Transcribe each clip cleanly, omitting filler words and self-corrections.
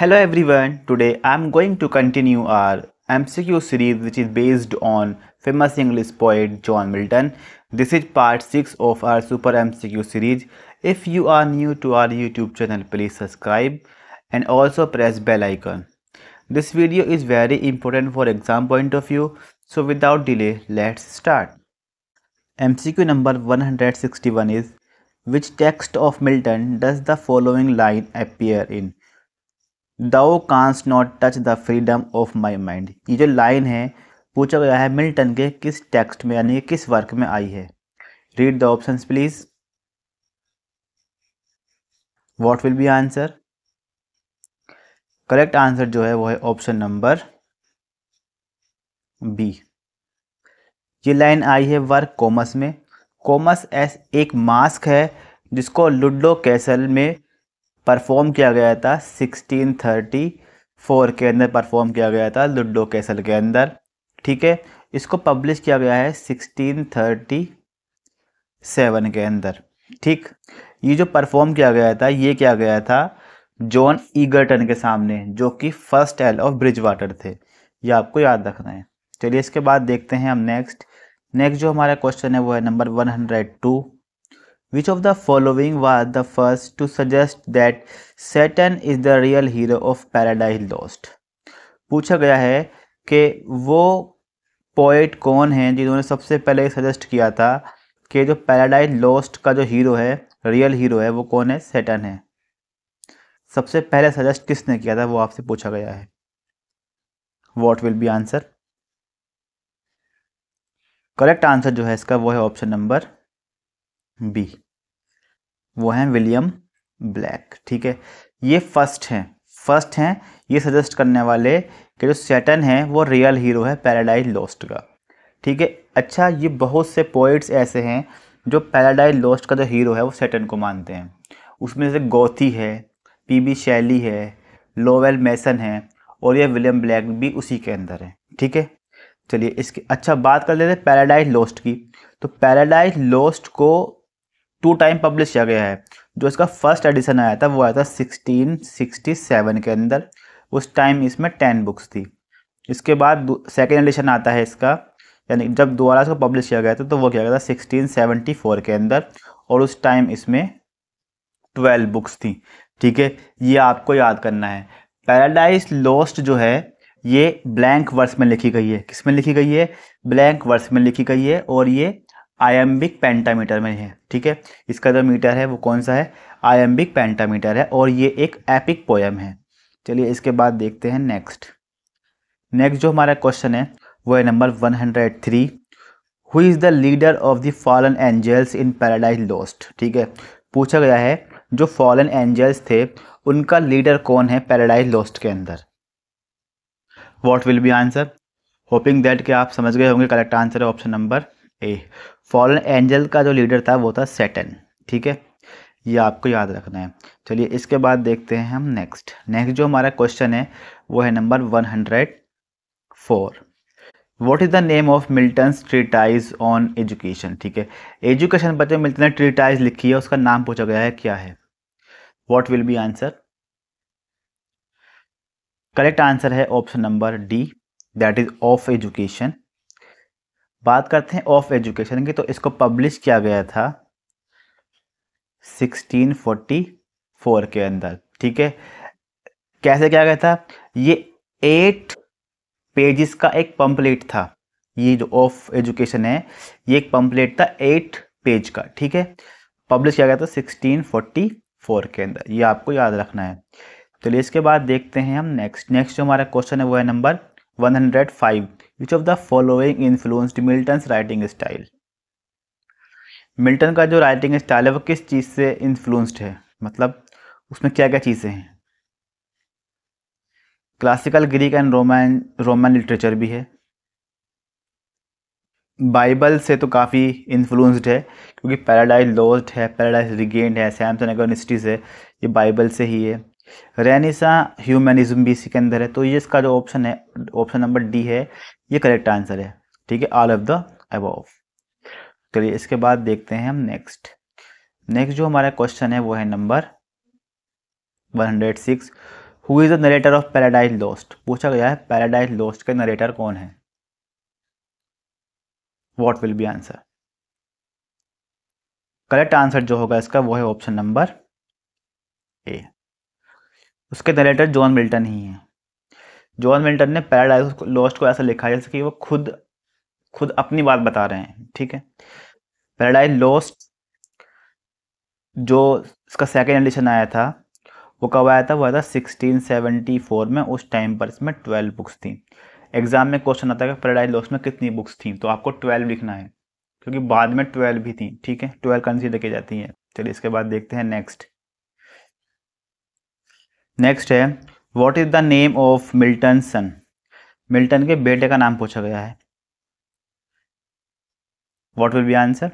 Hello everyone, today I am going to continue our MCQ series which is based on famous English poet John Milton. This is part 6 of our Super MCQ series. If you are new to our YouTube channel, please subscribe and also press bell icon. This video is very important for exam point of view, so without delay, let's start. MCQ number 161 is, which text of Milton does the following line appear in? Thou canst not touch the freedom of my mind। ये जो line है पूछा गया है Milton के किस text में यानी किस वर्क में आई है। Read the options please. What will be answer? Correct answer जो है वो है ऑप्शन नंबर बी। ये लाइन आई है वर्क कॉमस में। कॉमस एक मास्क है जिसको लुडो कैसल में परफॉर्म किया गया था 1634 के अंदर परफॉर्म किया गया था लुडो कैसल के अंदर। ठीक है, इसको पब्लिश किया गया है 1637 के अंदर। ठीक, ये जो परफॉर्म किया गया था ये किया गया था जॉन ईगरटन के सामने, जो कि फर्स्ट एल ऑफ ब्रिजवाटर थे। ये आपको याद रखना है। चलिए इसके बाद देखते हैं हम नेक्स्ट जो हमारा क्वेश्चन है वो है number 102। Which of the following was the first to suggest that Satan is the real hero of Paradise Lost? पूछा गया है कि वो पोएट कौन हैं जिन्होंने सबसे पहले सजेस्ट किया था कि जो पैराडाइज लॉस्ट का जो हीरो है, रियल हीरो है, वो कौन है? सैटन है। सबसे पहले सजेस्ट किसने किया था वो आपसे पूछा गया है। What will be answer? Correct answer जो है इसका वो है ऑप्शन नंबर बी, वो हैं विलियम ब्लैक। ठीक है, ये फर्स्ट हैं ये सजेस्ट करने वाले कि जो सैटन है वो रियल हीरो है पैराडाइज लॉस्ट का। ठीक है, अच्छा ये बहुत से पोइट्स ऐसे हैं जो पैराडाइज लॉस्ट का जो हीरो है वो सैटन को मानते हैं। उसमें से गौथी है, पीबी शैली है, लोवेल मेसन है और ये विलियम ब्लैक भी उसी के अंदर है। ठीक है, चलिए इसकी अच्छा बात कर लेते हैं पैराडाइज लॉस्ट की। तो पैराडाइज लॉस्ट को 2 टाइम पब्लिश किया गया है। जो इसका फर्स्ट एडिशन आया था वो आया था 1667 के अंदर। उस टाइम इसमें 10 बुक्स थी। इसके बाद सेकेंड एडिशन आता है इसका, यानी जब दोबारा इसको पब्लिश किया गया था तो वो किया गया था 1674 के अंदर और उस टाइम इसमें 12 बुक्स थी। ठीक है, ये आपको याद करना है। पैराडाइज लॉस्ट जो है ये ब्लैंक वर्स में लिखी गई है। किस में लिखी गई है? ब्लैंक वर्स में लिखी गई है और ये आयम्बिक पेंटामीटर में है। ठीक है, इसका जो मीटर है वो कौन सा है? आयम्बिक पेंटामीटर है और ये एक एपिक पोयम है। चलिए इसके बाद देखते हैं नेक्स्ट जो हमारा क्वेश्चन है वो है number 103। Who is the leader of the fallen angels in Paradise Lost? ठीक है, पूछा गया है जो फॉलन एंजल्स थे उनका लीडर कौन है पैराडाइज लॉस्ट के अंदर। What will be answer? Hoping that कि आप समझ गए होंगे। करेक्ट आंसर है ऑप्शन नंबर ए। फॉलन एंजल का जो लीडर था वो था सैटन। ठीक है, ये आपको याद रखना है। चलिए इसके बाद देखते हैं हम नेक्स्ट जो हमारा क्वेश्चन है वो है number 104। What is the name of Milton's treatise on education? ठीक है, एजुकेशन बच्चे मिल्टन ने ट्रीटाइज लिखी है, उसका नाम पूछा गया है क्या है। What will be answer? Correct answer है option number D, that is of education. बात करते हैं ऑफ एजुकेशन की, तो इसको पब्लिश किया गया था 1644 के अंदर। ठीक है, कैसे किया गया था? ये 8 पेजेस का एक पम्पलेट था। ये जो ऑफ एजुकेशन है ये एक पम्पलेट था 8 पेज का। ठीक है, पब्लिश किया गया था 1644 के अंदर। ये आपको याद रखना है। चलिए इसके बाद देखते हैं हम नेक्स्ट जो हमारा क्वेश्चन है वो है number 105। Which of the following influenced Milton's writing style? Milton का जो राइटिंग स्टाइल है वो किस चीज़ से इन्फ्लुएंस्ड है, मतलब उसमें क्या क्या चीज़ें हैं? Classical Greek and Roman literature भी है। बाइबल से तो काफ़ी इन्फ्लुएंस्ड है क्योंकि पैराडाइज लॉस्ट है, पैराडाइज रिगेन्ड है, सैमसन एगोनिस्टिस है, ये बाइबल से ही है। रेनेसा ह्यूमनिज्म भी इसी के अंदर है। तो ये इसका जो ऑप्शन है, ऑप्शन नंबर डी है, ये करेक्ट आंसर है। ठीक है, ऑल ऑफ द अबव। चलिए इसके बाद देखते हैं हम नेक्स्ट जो हमारा क्वेश्चन है वो है number 106। Who is the narrator of paradise lost, पूछा गया है पैराडाइज लॉस्ट के नरेटर कौन है। What will be answer? Correct answer जो होगा इसका वो है ऑप्शन नंबर ए। उसके नरेटर जॉन मिल्टन ही है। जॉन मिल्टन ने पैराडाइज लॉस्ट को ऐसा लिखा है जैसे कि वो खुद खुद अपनी बात बता रहे हैं, ठीक है। पैराडाइज लॉस्ट जो इसका सेकेंड एडिशन आया था वो कब आया था? वो आया था 1674 में। उस टाइम पर इसमें 12 बुक्स थी। एग्जाम में क्वेश्चन आता है कि पैराडाइज लॉस्ट में कितनी बुक्स थी, तो आपको 12 लिखना है क्योंकि बाद में 12 भी थी, ठीक है। 12 कंसीडर की जाती हैं। चलिए इसके बाद देखते हैं नेक्स्ट। नेक्स्ट है what is the name of Milton son, Milton के बेटे का नाम पूछा गया है। What will be answer?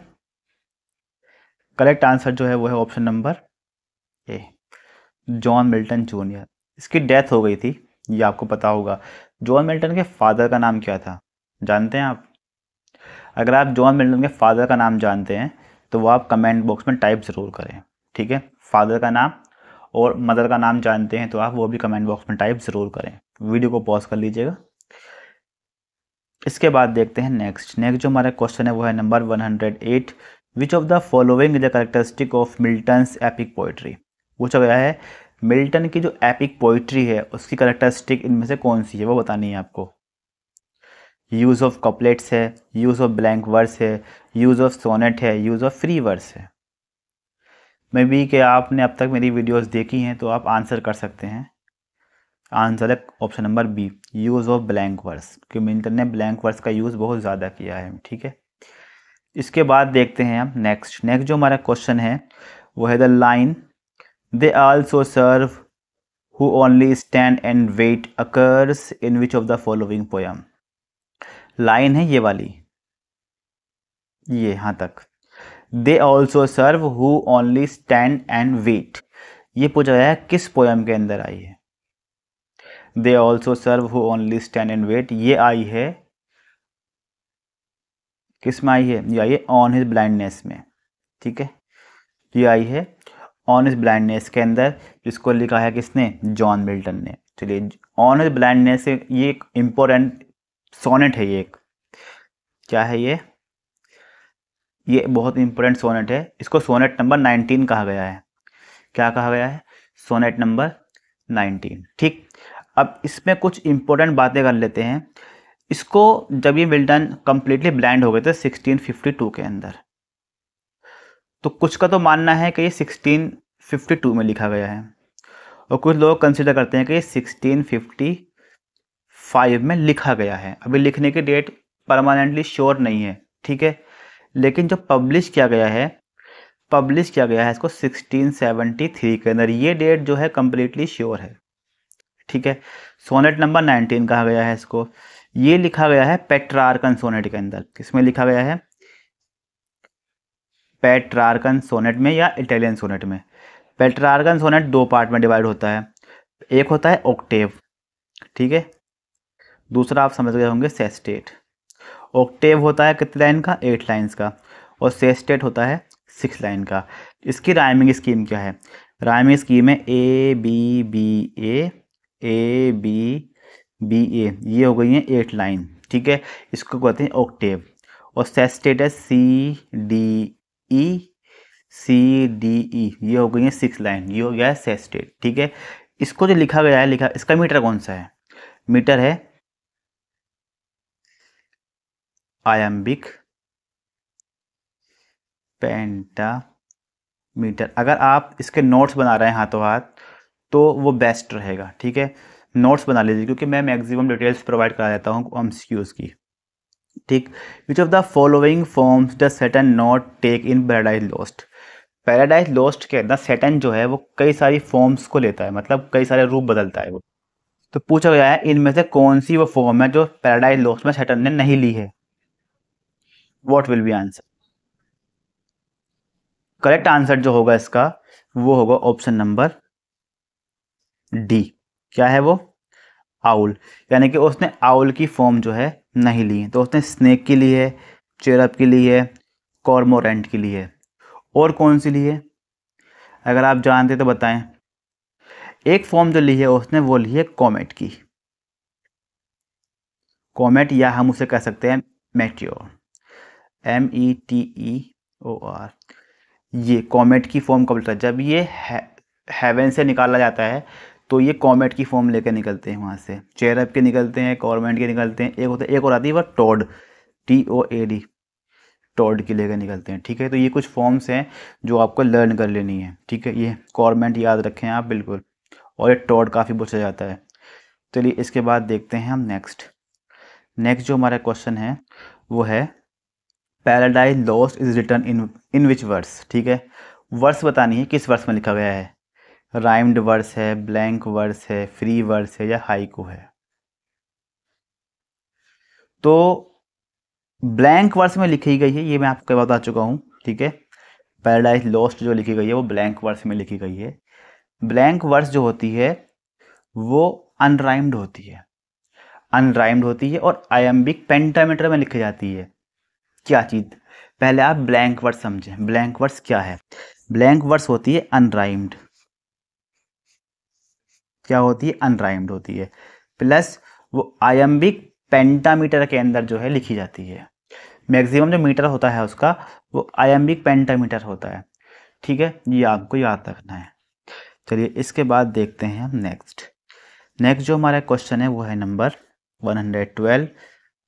Correct answer जो है वो है option number A, John Milton junior. इसकी डेथ हो गई थी, ये आपको पता होगा। जॉन मिल्टन के फादर का नाम क्या था, जानते हैं आप? अगर आप जॉन मिल्टन के फादर का नाम जानते हैं तो वो आप कमेंट बॉक्स में टाइप ज़रूर करें, ठीक है। फादर का नाम और मदर का नाम जानते हैं तो आप वो भी कमेंट बॉक्स में टाइप ज़रूर करें। वीडियो को पॉज कर लीजिएगा। इसके बाद देखते हैं नेक्स्ट जो हमारा क्वेश्चन है वो है number 108। Which of the following is the characteristic of Milton's epic poetry, पूछा गया है मिल्टन की जो एपिक पोइट्री है उसकी कैरेक्टरिस्टिक इनमें से कौन सी है वो बतानी है आपको। यूज़ ऑफ कपलेट्स है, यूज़ ऑफ ब्लैंक वर्स है, यूज़ ऑफ सोनेट है, यूज़ ऑफ फ्री वर्स है। मे बी कि आपने अब तक मेरी वीडियोस देखी हैं तो आप आंसर कर सकते हैं। आंसर है option number B, use of blank verse, क्योंकि मिल्टन ने ब्लैंक वर्स का यूज़ बहुत ज़्यादा किया है, ठीक है। इसके बाद देखते हैं हम नेक्स्ट जो हमारा क्वेश्चन है वो है the line they also serve who only stand and wait occurs in which of the following poem. Line है ये वाली, ये यहाँ तक, they also serve who only stand and wait, ये पूछा गया है किस पोयम के अंदर आई है। They also serve who only stand and wait ये आई है, किस में आई है? ये आई है ऑन हिज ब्लाइंडनेस में, ठीक है। ये आई है ऑन हिज ब्लाइंडनेस के अंदर, जिसको लिखा है किसने? जॉन मिल्टन ने। चलिए ऑन हिज ब्लाइंडनेस से ये एक इम्पोर्टेंट सोनेट है, ये एक क्या है ये बहुत इंपॉर्टेंट सोनेट है। इसको सोनेट नंबर 19 कहा गया है। क्या कहा गया है? सोनेट नंबर 19, ठीक। अब इसमें कुछ इंपॉर्टेंट बातें कर लेते हैं। इसको जब ये मिल्टन कंप्लीटली ब्लाइंड हो गए थे 1652 के अंदर, तो कुछ का तो मानना है कि ये 1652 में लिखा गया है और कुछ लोग कंसिडर करते हैं कि ये 1655 में लिखा गया है। अभी लिखने की डेट परमानेंटली श्योर नहीं है, ठीक है। लेकिन जो पब्लिश किया गया है इसको 1673 के अंदर, ये डेट जो है कंप्लीटली श्योर है, ठीक है। सोनेट नंबर 19 कहा गया है इसको। ये लिखा गया है पेट्रार्कन सोनेट के अंदर। किसमें लिखा गया है? पेट्रार्कन सोनेट में या इटालियन सोनेट में। पेट्रार्कन सोनेट दो पार्ट में डिवाइड होता है, एक होता है ऑक्टेव, ठीक है। दूसरा आप समझ गए होंगे सेस्टेट। ऑक्टेव होता है कितने लाइन का? 8 लाइन्स का, और सेस्टेट होता है 6 लाइन का। इसकी राइमिंग स्कीम क्या है? राइमिंग स्कीम है A B B A B B A, ये हो गई है 8 लाइन, ठीक है। इसको कहते हैं ऑक्टेव। और सेस्टेट है सी डी ई, ये हो गई है 6 लाइन, ये हो गया है सेस्टेट, ठीक है। इसको जो लिखा गया है, इसका मीटर कौन सा है? मीटर है आयम्बिक पेंटामीटर। अगर आप इसके नोट्स बना रहे हैं हाथों हाथ तो वो बेस्ट रहेगा, ठीक है। नोट्स बना लीजिए क्योंकि मैं मैक्सिमम डिटेल्स प्रोवाइड करा देता हूँ एमसीक्यूज की, ठीक। Which of the following forms the Saturn not take in Paradise Lost. Paradise Lost के अंदर सैटर्न जो है वो कई सारी फॉर्म्स को लेता है, मतलब कई सारे रूप बदलता है वो। तो पूछा गया है इनमें से कौन सी वो फॉर्म है जो पैराडाइज लॉस्ट में सैटर्न ने नहीं ली है। What will be answer? Correct answer जो होगा इसका वो होगा ऑप्शन नंबर डी। क्या है वो? आउल। यानी कि उसने आउल की फॉर्म जो है नहीं ली, तो उसने स्नेक की ली है, चेरप की ली है, कॉर्मोरेंट की ली है। और कौन सी ली है? अगर आप जानते तो बताएं। एक फॉर्म जो ली है उसने वो ली है कॉमेट की, कॉमेट, या हम उसे कह सकते हैं मेटियोर, METEOR। ये कॉमेट की फॉर्म कब लेता है, जब ये हेवन से निकाला जाता है तो ये कॉमेट की फॉर्म लेकर निकलते हैं वहाँ से, चेरब के निकलते हैं, कॉर्मेट के निकलते हैं, एक होता है, एक और आती है वो टॉड, TOAD, टॉड की लेकर निकलते हैं। ठीक है, तो ये कुछ फॉर्म्स हैं जो आपको लर्न कर लेनी है। ठीक है, ये कॉर्मेट याद रखें आप बिल्कुल, और ये टॉड काफ़ी पूछा जाता है। चलिए इसके बाद देखते हैं हम नेक्स्ट जो हमारा क्वेश्चन है वो है Paradise Lost is return in which verse. ठीक है, वर्स बतानी है, किस वर्स में लिखा गया है, राइम्ड वर्स है, ब्लैंक वर्स है, फ्री वर्स है, या हाइकू है। तो ब्लैंक वर्स में लिखी गई है, ये मैं आपको बता चुका हूँ। ठीक है, पैराडाइज लॉस्ट जो लिखी गई है वो ब्लैंक वर्स में लिखी गई है। ब्लैंक वर्स जो होती है वो अनराइम्ड होती है, अनराइम्ड होती है और आयम्बिक पेंटामीटर में लिखी जाती है। क्या चीज़, पहले आप ब्लैंक वर्स समझें, ब्लैंक वर्स क्या है। ब्लैंक वर्स होती है अनराइम्ड, क्या होती है, अनराइम्ड होती है, प्लस वो आयम्बिक पेंटामीटर के अंदर जो है लिखी जाती है। मैक्सिमम जो मीटर होता है उसका वो आयम्बिक पेंटामीटर होता है। ठीक है, ये आपको याद रखना है। चलिए इसके बाद देखते हैं हम नेक्स्ट जो हमारा क्वेश्चन है वो है नंबर 112।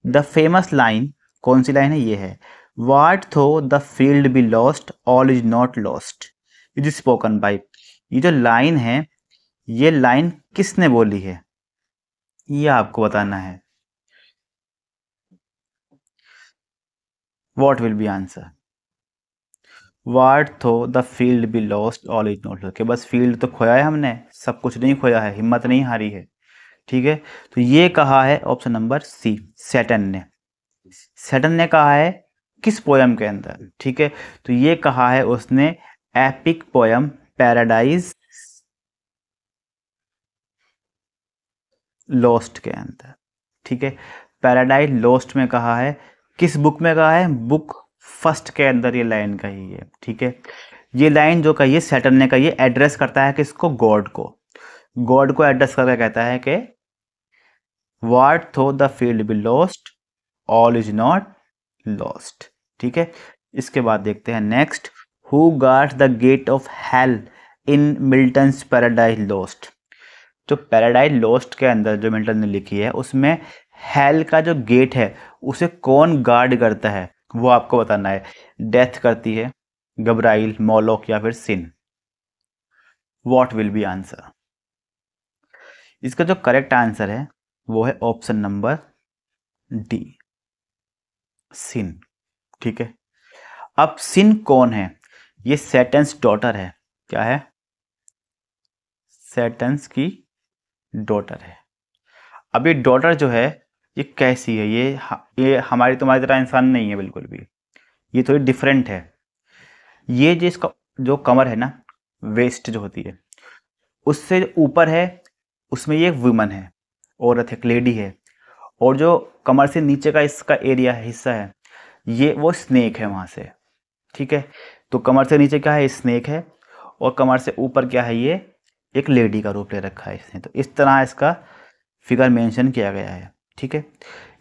द फेमस लाइन, कौन सी लाइन है, ये है, वाट थो the field be lost all is not lost is spoken by. ये जो लाइन है ये लाइन किसने बोली है, ये आपको बताना है। व्हाट विल बी आंसर, वाट थो the field be lost all is not lost, बस फील्ड तो खोया है हमने, सब कुछ नहीं खोया है, हिम्मत नहीं हारी है। ठीक है, तो ये कहा है ऑप्शन नंबर सी, सैटर्न ने कहा है किस पोयम के अंदर। ठीक है, तो ये कहा है उसने एपिक पोयम पैराडाइज लॉस्ट के अंदर। ठीक है, पैराडाइज लॉस्ट में कहा है, किस बुक में कहा है, बुक फर्स्ट के अंदर ये लाइन कही है। ठीक है, ये लाइन जो कही है सैटर्न ने कही है, एड्रेस करता है किसको, गॉड को, गॉड को एड्रेस करके कहता है कि what though the field be lost all is not lost. ठीक है, इसके बाद देखते हैं next, who guards the gate of hell in Milton's Paradise Lost. जो पैराडाइज लॉस्ट के अंदर जो मिल्टन ने लिखी है उसमें हेल का जो गेट है उसे कौन गार्ड करता है वो आपको बताना है। डेथ करती है गब्राइल, मॉलोक या फिर सिन। व्हाट विल बी आंसर, इसका जो करेक्ट आंसर है वो है ऑप्शन नंबर डी, सिन। ठीक है, अब सिन कौन है, ये सैटर्न्स डॉटर है, क्या है, सैटर्न्स की डॉटर है। अब ये डॉटर जो है ये कैसी है, ये हमारी तुम्हारी तरह इंसान नहीं है बिल्कुल भी, ये थोड़ी डिफरेंट है। ये जो इसका जो कमर है ना, वेस्ट जो होती है उससे जो ऊपर है उसमें ये एक वुमन है, औरत है, एक लेडी है, और जो कमर से नीचे का इसका एरिया है, हिस्सा है, ये वो स्नेक है वहाँ से। ठीक है, तो कमर से नीचे क्या है, स्नेक है, और कमर से ऊपर क्या है, ये एक लेडी का रूप ले रखा है इसने। तो इस तरह इसका फिगर मेंशन किया गया है। ठीक है,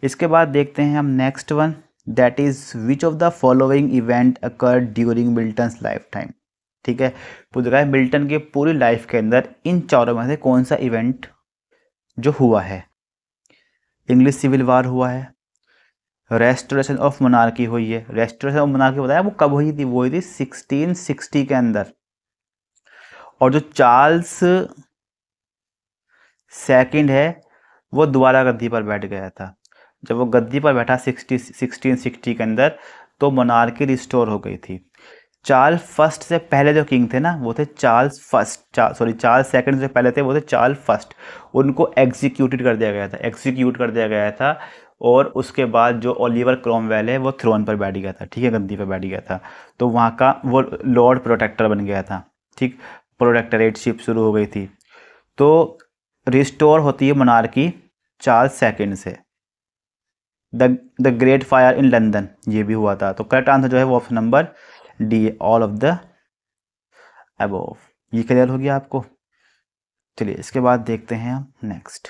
इसके बाद देखते हैं हम next one, that is which of the following event occurred during Milton's life time. ठीक है, पूछ रहा है मिल्टन के पूरी लाइफ के अंदर इन चारों में से कौन सा इवेंट जो हुआ है। इंग्लिश सिविल वार हुआ है, रेस्टोरेशन ऑफ मोनार्की हुई है, रेस्टोरेशन ऑफ मोनार्की बताया वो कब हुई थी, वो हुई थी 1660 के अंदर, और जो चार्ल्स सेकंड है वो दोबारा गद्दी पर बैठ गया था। जब वो गद्दी पर बैठा 1660 के अंदर तो मोनार्की रिस्टोर हो गई थी। चार्ल्स फर्स्ट से पहले जो किंग थे ना वो थे चार्ल्स सेकंड से पहले थे वो थे चार्ल्स फर्स्ट। उनको एक्सिक्यूट कर दिया गया था, और उसके बाद जो ओलिवर क्रोमवेल है वो थ्रोन पर बैठ गया था। ठीक है, गद्दी पर बैठ गया था, तो वहाँ का वो लॉर्ड प्रोटेक्टर बन गया था। ठीक, प्रोटेक्टरेटशिप शुरू हो गई थी। तो रिस्टोर होती है मोनार्की चार्ल्स सेकंड से। The great fire in London ये भी हुआ था। तो करेक्ट आंसर जो है वो option number D, all of the above. ये क्लियर हो गया आपको। चलिए इसके बाद देखते हैं हम next.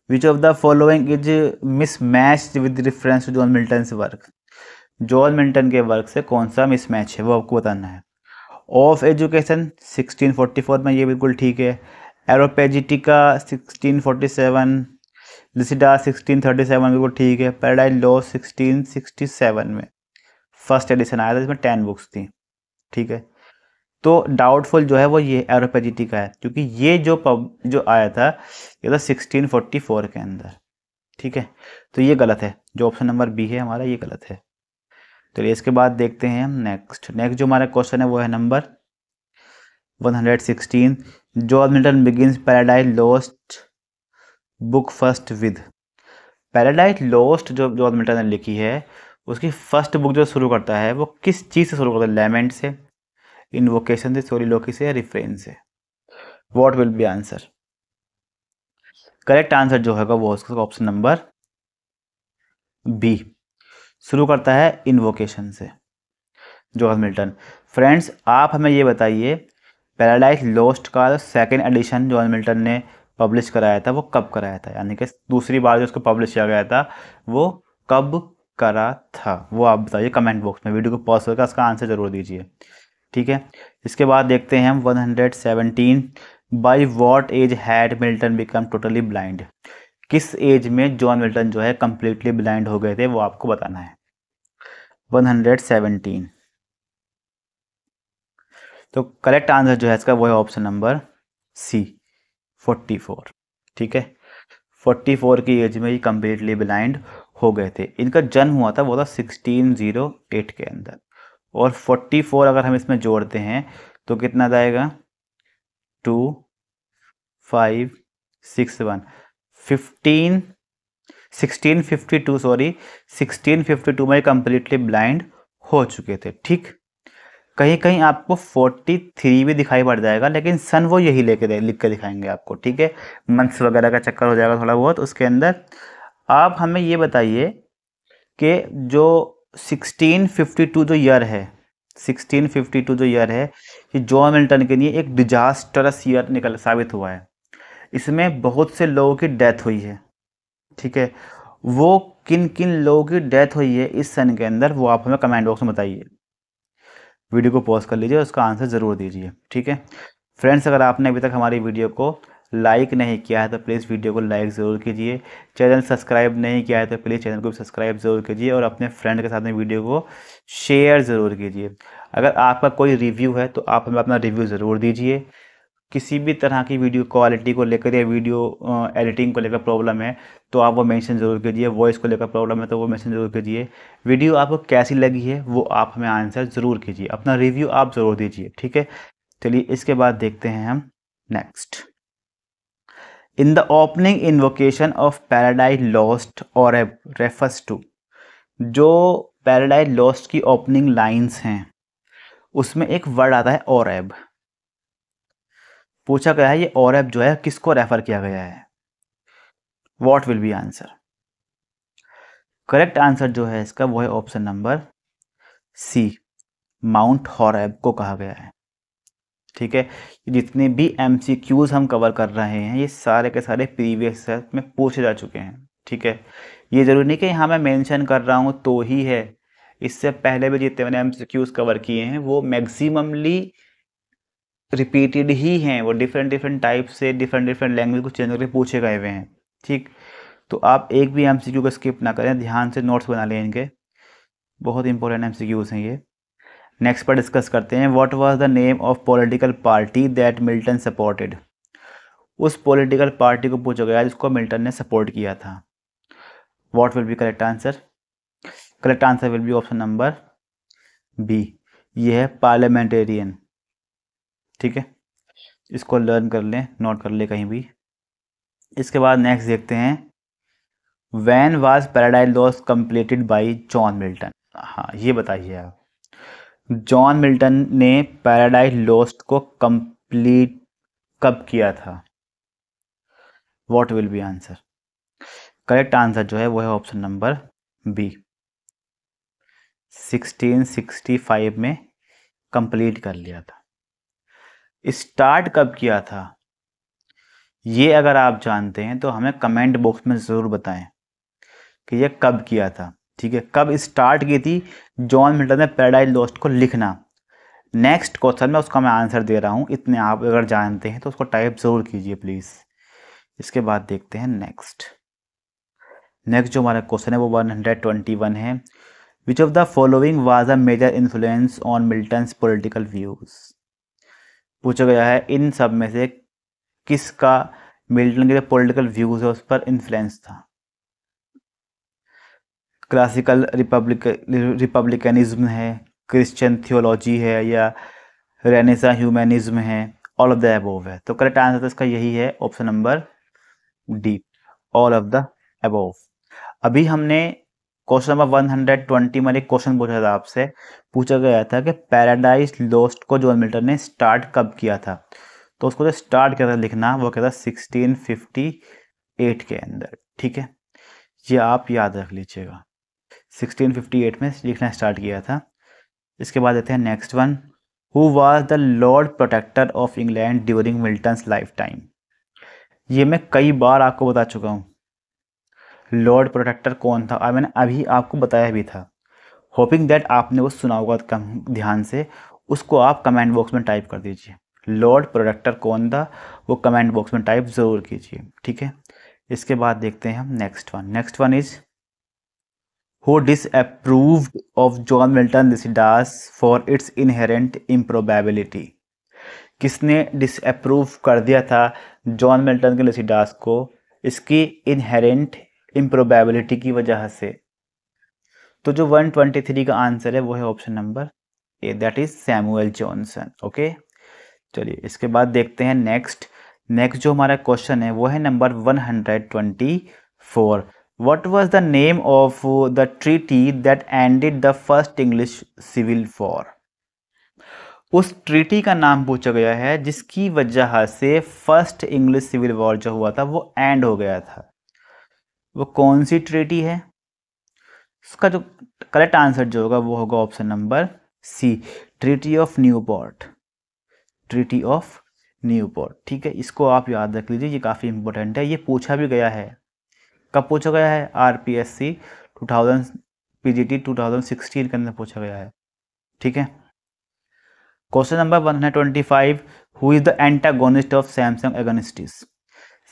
Which of the following is mismatched with reference to John Milton work. John Milton के वर्क से कौन सा मिसमैच है वो आपको बताना है। ऑफ एजुकेशन 1644 में, ये बिल्कुल ठीक है। एरोपेजिटिका 1647, लिसिडा 1637 बिल्कुल ठीक है। पैराडाइज लॉस्ट 1667 में फर्स्ट एडिशन आया था, इसमें 10 बुक्स थी, ठीक है। तो डाउटफुल जो है वो ये एरोपेजिटिका है, क्योंकि ये जो आया था ये था 1644 के अंदर, ठीक है। तो ये गलत है, जो ऑप्शन नंबर बी है हमारा ये गलत है। तो इसके बाद देखते हैं हम नेक्स्ट जो हमारा क्वेश्चन है वो है number 116। John Milton begins paradise lost book first with. Paradise Lost जो जॉन मिल्टन ने लिखी है उसकी फर्स्ट बुक जो शुरू करता है वो किस चीज़ से शुरू करता है? लैमेंट से, इन्वोकेशन से, सोलिलोकी से या रिफ्रेन से? What will be answer? Correct answer जो होगा वो उसका ऑप्शन नंबर बी, शुरू करता है इन्वोकेशन से जॉन मिल्टन। फ्रेंड्स आप हमें ये बताइए पैराडाइज लॉस्ट का सेकेंड एडिशन जॉन मिल्टन ने पब्लिश कराया था वो कब कराया था, यानी कि दूसरी बार जो उसको पब्लिश किया गया था वो कब करा था, वो आप बताइए कमेंट बॉक्स में। वीडियो को पॉज करके उसका आंसर जरूर दीजिए, ठीक है। इसके बाद देखते हैं हम 117। By what age had Milton become totally blind. किस एज में जॉन मिल्टन जो है कंप्लीटली ब्लाइंड हो गए थे वो आपको बताना है। 117। तो करेक्ट आंसर जो है इसका वो है ऑप्शन नंबर सी, 44, ठीक है। 44 की एज में ही कंप्लीटली ब्लाइंड हो गए थे। इनका जन्म हुआ था वो था 1608 के अंदर, और 44 अगर हम इसमें जोड़ते हैं तो कितना जाएगा? 2 5 6 1 15 1652, सॉरी 1652 में कंप्लीटली ब्लाइंड हो चुके थे, ठीक। कहीं कहीं आपको 43 भी दिखाई पड़ जाएगा, लेकिन सन वो यही लिख के दिखाएंगे आपको, ठीक है। मंथ्स वगैरह का चक्कर हो जाएगा थोड़ा बहुत उसके अंदर। आप हमें ये बताइए कि जो 1652 जो ईयर है, 1652 जो ईयर है ये जॉन मिल्टन के लिए एक डिजास्टरस ईयर साबित हुआ है। इसमें बहुत से लोगों की डेथ हुई है, ठीक है। वो किन किन लोगों की डेथ हुई है इस सन के अंदर वो आप हमें कमेंट बॉक्स में बताइए। वीडियो को पॉज कर लीजिए, उसका आंसर ज़रूर दीजिए, ठीक है। फ्रेंड्स अगर आपने अभी तक हमारी वीडियो को लाइक नहीं किया है तो प्लीज़ वीडियो को लाइक ज़रूर कीजिए। चैनल सब्सक्राइब नहीं किया है तो प्लीज़ चैनल को सब्सक्राइब ज़रूर कीजिए, और अपने फ्रेंड के साथ में वीडियो को शेयर ज़रूर कीजिए। अगर आपका कोई रिव्यू है तो आप हमें अपना रिव्यू ज़रूर दीजिए। किसी भी तरह की वीडियो क्वालिटी को लेकर या वीडियो एडिटिंग को लेकर प्रॉब्लम है तो आप वो मेंशन ज़रूर कीजिए। वॉइस को लेकर प्रॉब्लम है तो वो मेंशन ज़रूर कीजिए। वीडियो आपको कैसी लगी है वो आप हमें आंसर ज़रूर कीजिए, अपना रिव्यू आप ज़रूर दीजिए, ठीक है। चलिए इसके बाद देखते हैं हम next. In the opening invocation of paradise lost और रेफर्स टू। जो पैराडाइज लॉस्ट की ओपनिंग लाइंस हैं उसमें एक वर्ड आता है और एब। पूछा गया है ये और एब जो है किसको रेफर किया गया है? What will be answer? Correct answer जो है इसका वो है ऑप्शन नंबर सी, माउंट हॉरेब को कहा गया है, ठीक है। जितने भी एमसीक्यूज हम कवर कर रहे हैं ये सारे के सारे प्रीवियस में पूछे जा चुके हैं, ठीक है। ये जरूरी नहीं कि यहाँ मैं मेंशन कर रहा हूँ तो ही है, इससे पहले भी जितने मैंने एमसीक्यूज कवर किए हैं वो मैक्सिममली रिपीटेड ही हैं। वो डिफरेंट डिफरेंट टाइप से डिफरेंट लैंग्वेज को चेंज करके पूछे गए हुए हैं, ठीक। तो आप एक भी एमसीक्यू को स्किप ना करें, ध्यान से नोट्स बना लें इनके, बहुत इंपॉर्टेंट एमसीक्यूज हैं ये। नेक्स्ट पर डिस्कस करते हैं। What was the name of political party that Milton supported. उस पॉलिटिकल पार्टी को पूछा गया जिसको मिल्टन ने सपोर्ट किया था। What will be correct answer? Correct answer will be option number B, ये है पार्लियामेंटेरियन, ठीक है। इसको लर्न कर लें, नोट कर लें कहीं भी। इसके बाद नेक्स्ट देखते हैं। When was paradise lost completed by John Milton. हाँ ये बताइए आप, जॉन मिल्टन ने पैराडाइज लॉस्ट को कंप्लीट कब किया था? What will be answer? Correct answer जो है वो है ऑप्शन नंबर बी, 1665 में कंप्लीट कर लिया था। स्टार्ट कब किया था, ये अगर आप जानते हैं तो हमें कमेंट बॉक्स में ज़रूर बताएं कि ये कब किया था। ठीक है, कब स्टार्ट की थी जॉन मिल्टन ने पैराडाइज लॉस्ट को लिखना। नेक्स्ट क्वेश्चन में उसका मैं आंसर दे रहा हूँ, इतने आप अगर जानते हैं तो उसको टाइप ज़रूर कीजिए प्लीज़। इसके बाद देखते हैं नेक्स्ट जो हमारा क्वेश्चन है वो 121 है। Which of the following was a major influence on Milton's political views. पूछा गया है इन सब में से किसका मिल्टन के जो पॉलिटिकल व्यूज है उस पर इन्फ्लुएंस था। क्लासिकल रिपब्लिकनिज्म है, क्रिश्चियन थियोलॉजी है, या रेनेसा ह्यूमैनिज्म है, ऑल ऑफ द अबोव है। तो करेक्ट आंसर तो इसका यही है, option number D, all of the above. अभी हमने क्वेश्चन नंबर 120 में एक क्वेश्चन पूछा था आपसे, पूछा गया था कि पैराडाइज लॉस्ट को जॉन मिल्टन ने स्टार्ट कब किया था। तो उसको जो स्टार्ट किया था लिखना, वो क्या था 1658 के अंदर। ठीक है, ये आप याद रख लीजिएगा, 1658 में लिखना स्टार्ट किया था। इसके बाद देते हैं next one, who was the Lord Protector of England during Milton's life time. ये मैं कई बार आपको बता चुका हूँ, लॉर्ड प्रोटेक्टर कौन था, और मैंने अभी आपको बताया भी था। होपिंग दैट आपने वो सुना होगा कम ध्यान से, उसको आप कमेंट बॉक्स में टाइप कर दीजिए। लॉर्ड प्रोटेक्टर कौन था वो कमेंट बॉक्स में टाइप ज़रूर कीजिए। ठीक है, इसके बाद देखते हैं हम next one is who disapproved of John Milton Lycidas for its inherent improbability। किसने डिसअप्रूव कर दिया था जॉन मिल्टन के लिसिडास को इसकी इनहेरेंट इम्प्रोबेबिलिटी की वजह से। तो जो 123 का आंसर है वो है option number A, that is Samuel Johnson. Okay, चलिए इसके बाद देखते हैं नेक्स्ट जो हमारा क्वेश्चन है वो है number 124। What was the name of the treaty that ended the first English Civil War? उस ट्रीटी का नाम पूछा गया है जिसकी वजह से फर्स्ट इंग्लिश सिविल वॉर जो हुआ था वो एंड हो गया था। वो कौन सी ट्रीटी है, उसका जो करेक्ट आंसर जो होगा वो होगा option number C, Treaty of Newport. Treaty of Newport, ठीक है, इसको आप याद रख लीजिए, ये काफ़ी इंपॉर्टेंट है। ये पूछा भी गया है, कब पूछा गया है, आरपीएससी 2000 पीजीटी 2016 के अंदर पूछा गया है। ठीक है, question number 125, who is the antagonist of Samson Agonistes.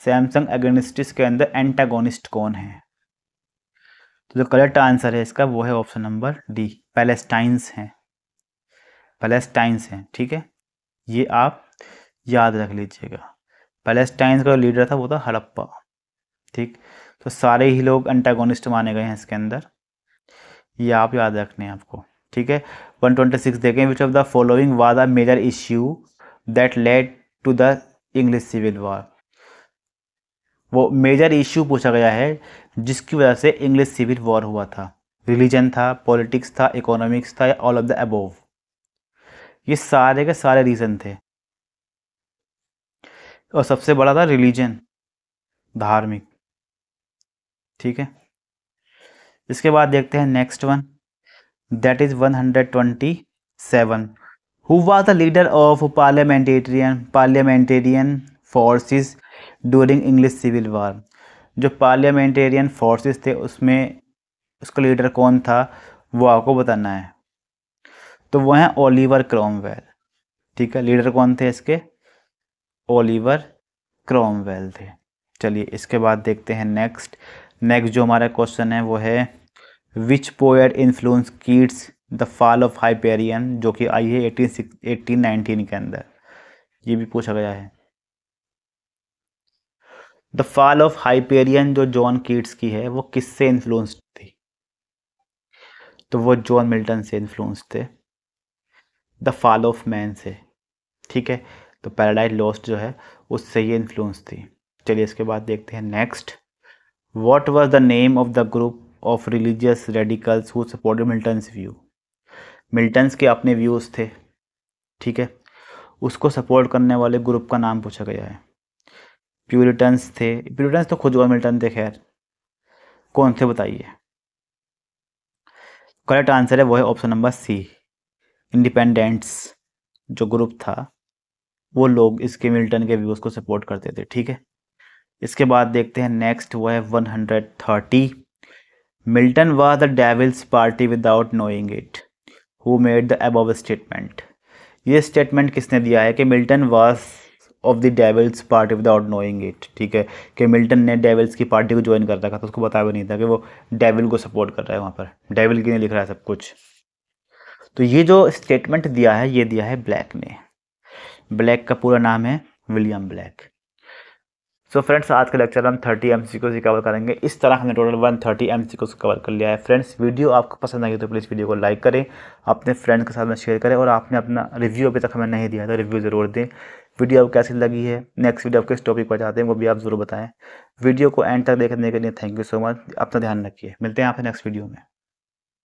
Samson Agonistes के अंदर एंटागोनिस्ट कौन है। तो जो करेक्ट आंसर है इसका वो है ऑप्शन नंबर डी, पैलेस्टाइन्स हैं। पैलेस्टाइन्स हैं, ठीक है, ये आप याद रख लीजिएगा। पैलेस्टाइन्स का लीडर था वो था हड़प्पा। ठीक, तो सारे ही लोग एंटागोनिस्ट माने गए हैं इसके अंदर, ये आप याद रखने हैं आपको। ठीक है, 126 देखें, which of the following was a major issue that led to the English Civil War. वो मेजर इश्यू पूछा गया है जिसकी वजह से इंग्लिश सिविल वॉर हुआ था। रिलीजन था, पॉलिटिक्स था, इकोनॉमिक्स था, या ऑल ऑफ द अबोव। ये सारे के सारे रीजन थे, और सबसे बड़ा था रिलीजन, धार्मिक। ठीक है, इसके बाद देखते हैं next one, that is 127। Who was the leader of parliamentarian forces during English Civil War. जो पार्लियामेंटेरियन फोर्सेस थे उसमें उसका लीडर कौन था वो आपको बताना है। तो वो हैं ओलिवर क्रॉमवेल। ठीक है, लीडर कौन थे इसके, ओलिवर क्रॉमवेल थे। चलिए इसके बाद देखते हैं नेक्स्ट जो हमारा क्वेश्चन है वो है which poet influence Keats the fall of Hyperion, जो कि आई है 1819 के अंदर। ये भी पूछा गया है। द फॉल ऑफ हाइपेरियन जो जॉन कीट्स की है वो किससे इन्फ्लुएंस्ड थी। तो वो जॉन मिल्टन से इन्फ्लुएंस थे। द फॉल ऑफ मैन से। ठीक है, तो पैराडाइज लॉस्ट जो है उससे ये इन्फ्लुएंस थी। चलिए इसके बाद देखते हैं next, what was the name of the group of religious radicals who supported Milton's view. Milton's के अपने व्यूज़ थे, ठीक है, उसको सपोर्ट करने वाले ग्रुप का नाम पूछा गया है। प्यूरिटन्स थे, प्यूरिटन्स तो खुद जॉन मिल्टन थे, खैर कौन थे बताइए। करेक्ट आंसर है वो है ऑप्शन नंबर सी, इंडिपेंडेंट्स जो ग्रुप था वो लोग इसके मिल्टन के व्यूज़ को सपोर्ट करते थे। ठीक है, इसके बाद देखते हैं नेक्स्ट, वो है 130। Milton was the devil's party without knowing it, who made the above statement. ये स्टेटमेंट किसने दिया है कि Milton was of the devil's party without knowing it. ठीक है, कि मिल्टन ने डेविल्स की पार्टी को ज्वाइन कर रखा था, उसको पता भी नहीं था कि वो डेविल को सपोर्ट कर रहा है। वहाँ पर डेविल की नहीं लिख रहा है सब कुछ। तो ये जो स्टेटमेंट दिया है ये दिया है ब्लैक ने। ब्लैक का पूरा नाम है विलियम ब्लैक। सो फ्रेंड्स, आज के लेक्चर हम 30 MCQs ही कवर करेंगे। इस तरह हमने टोटल 130 MCQs कवर कर लिया है। फ्रेंड्स, वीडियो आपको पसंद आई तो प्लीज़ वीडियो को लाइक करें, अपने फ्रेंड्स के साथ में शेयर करें, और आपने अपना रिव्यू अभी तक हमें नहीं दिया तो रिव्यू ज़रूर दें। वीडियो आपको कैसी लगी है, नेक्स्ट वीडियो आप किस टॉपिक पर चाहते हैं वो भी आप ज़रूर बताएं। वीडियो को एंड तक देखने के लिए थैंक यू सो मच। अपना ध्यान रखिए, मिलते हैं आपसे नेक्स्ट वीडियो में।